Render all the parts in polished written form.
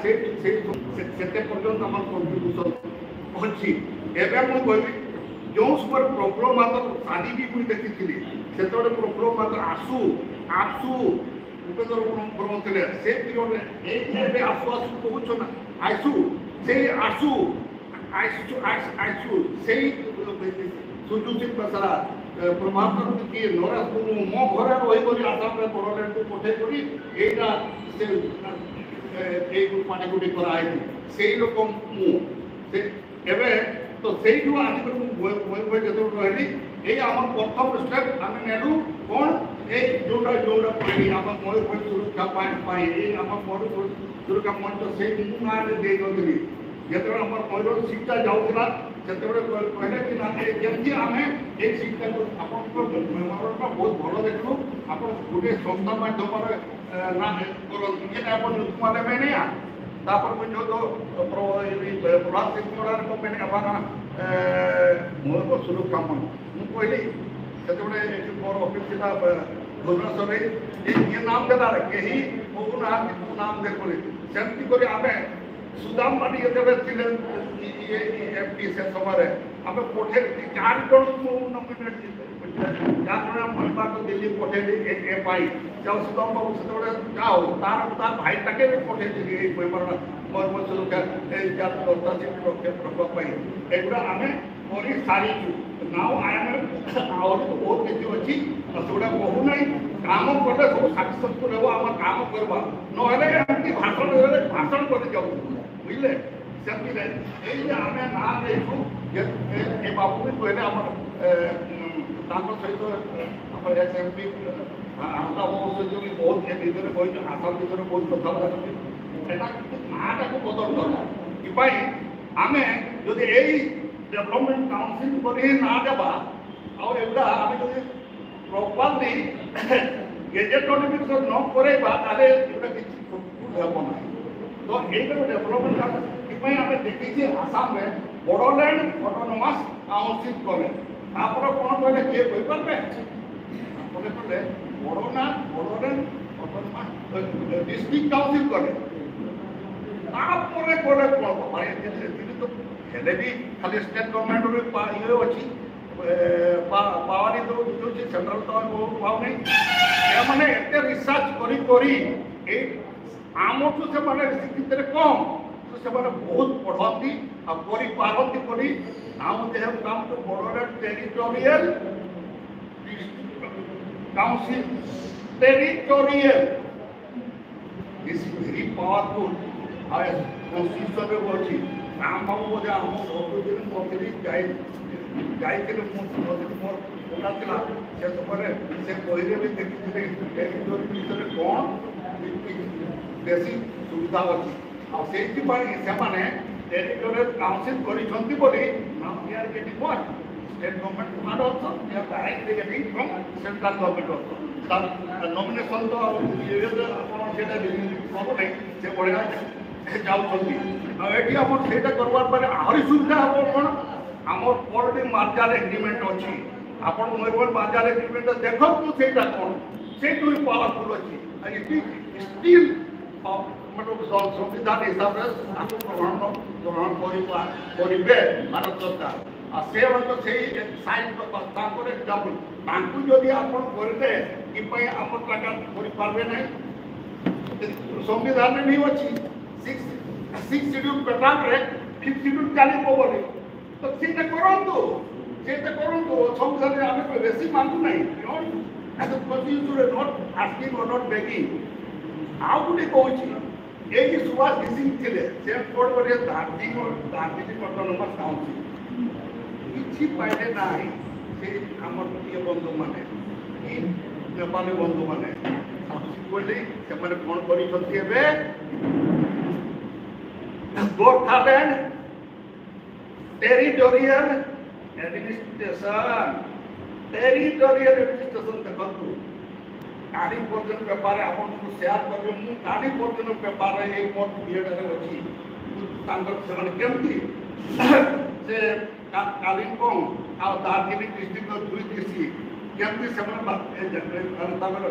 से पर्यटन आम कंट्रीब्यूशन अच्छी एवं मुझे कहबी जो समय प्रफुल्ल मातर शादी भी मुझे देखी से प्रफुल्ल मातर आसू आसू उपेंद्र ब्रह्म थे से पीरियड आसू आसू कहूँ ना आसू से आसू आसू से सुजू सिंह प्रसाद प्रभाकर कि नरेश मुर्मू मो घर रही आसाम में बड़लैंड को पठे यहाँ पार्टी कराई से लोक मुझे तो से आज जो रही ये आम प्रथम स्टेप आम नेलु कौन ये जोटा जोटा पाई आम मयूरभ सुरक्षा पाई आम मयूरभ सुरक्षा मंच से गाँव में दे दी जो आम मयूरभ सीटा जाऊला से कहले कि ना जमी आम ये सीटा आप बहुत भल देखु आप गोटे संस्था माध्यम करते नहीं तापर जो तो प्रभात सिंह मैंने मयूरभ सुरक्षा मंच मुझे कहली से मोर अफिस था भुवनेश्वर ये नाम देला कहीं कहूना नाम देखो सेमती कर आम सुदाम माटी एमपी से समय आम पठे 4 जन नमिनेट 4 जन महिला को दिल्ली पठेली एपाई जब सुदाम बाबू से जाओ तार भाई ताके भी पठे मयूरभ सुरक्षा रखापी एगुड़ा आम कर सारी नाउ आम आहरी तो बहुत किसी अच्छी सेगुड़ा कहूना काम कले सब सक्सेसफुल हे आम काम करवा ना भाषण कर जाऊ बुझे से आम ना देखू ये बाबू भी कहले आम सहित आम एसएमपी आमदा जो बहुत विषय कही आसाम विषय बहुत कथा नाटा को बदल करना आम जो यही डेवलपमेंट काउंसिल कर ना देवा और एगुड़ा आम जो प्रॉपर्ली गेजेट नोटिफिकेशन न करेबा ताले एगुड़ा किसी हेब ना तो ये डेवलपमेंट आम देखी आसाम में बड़लैंड ऑटोनोमस काउंसिल कले तापर कौन कहले किए कहींपारे कहले बड़लैंड ऑटोनोमस डिस्ट्रिक्ट काउंसिल कले तो हेले भी खाली स्टेट गवर्नमेंट ये अच्छी पावर जो सेंट्रल गवर्नमेंट पाव नहीं मैंने एत रिसर्च करी आम से कम तो से बहुत पढ़ती पारती करी now they have come to Bodoland territorial council territorial this is very powerful constitution में अच्छी राम बाबू बोधे आम सब दिन कहली जाइए मोर पता से समय से बही भी देखी टेरिटोरी विषय कौन बेसी सुविधा अच्छी से टेरिटोरियल काउंसिल कर state government fund also they are directly getting from central government also तर nomination तो ये अपन सेटा सब नहीं से बढ़िया जाउछंती एटी अपन सेटा करबार पर आहुरी सुविधा हो कोन हमर ऑलरेडी मार्जाल एग्रीमेंट अछि अपन मयूरभ मार्जाल एग्रीमेंट देखो तो सेटा कोन से तो पावरफुल अछि इट इज स्टिल मतलब संविधान हिसाब से ग्रहण करेंगे भारत सरकार से साइन जदि आप करते कि आम करें ना संविधान नहीं अच्छी 6 शेड्यूल पैटर्न रे 5th शेड्यूल चलो बोली तो सीटा करूँ संविधान आम बेसी मांगू ना नॉट आस्किंग और नॉट बेगिंग आउ गोटे कहूँ ये सुभाष घिसिंग थे से कोड कर दार्जिलिंग ऑटोनोमस काउंसिल किसी पाइले ना से आम ये बंधु मैंने नेपाली बंधु मैंने कहली से कौन कर गोरखालैंड टेरिटोरियल एडमिनिस्ट्रेशन देखु काली पर्यटन बेपार आपको सेयार कर काली पर्यटन बेपार ये मोर बीएड अच्छी केमती से कालिंपोंग आ दार्जिलिंग डिस्ट्रिक्ट 2 कृषि କେମିତି ସେମାନେ ତାଙ୍କର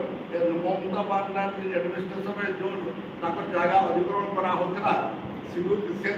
ମମତା ବାନାର୍ଜୀ ଆଡମିନିଷ୍ଟ୍ରେସନରେ ଯୋଉ ତାଙ୍କର ଜାଗା ଅଧିଗ୍ରହଣ କରା ହଉଥିଲା ସେ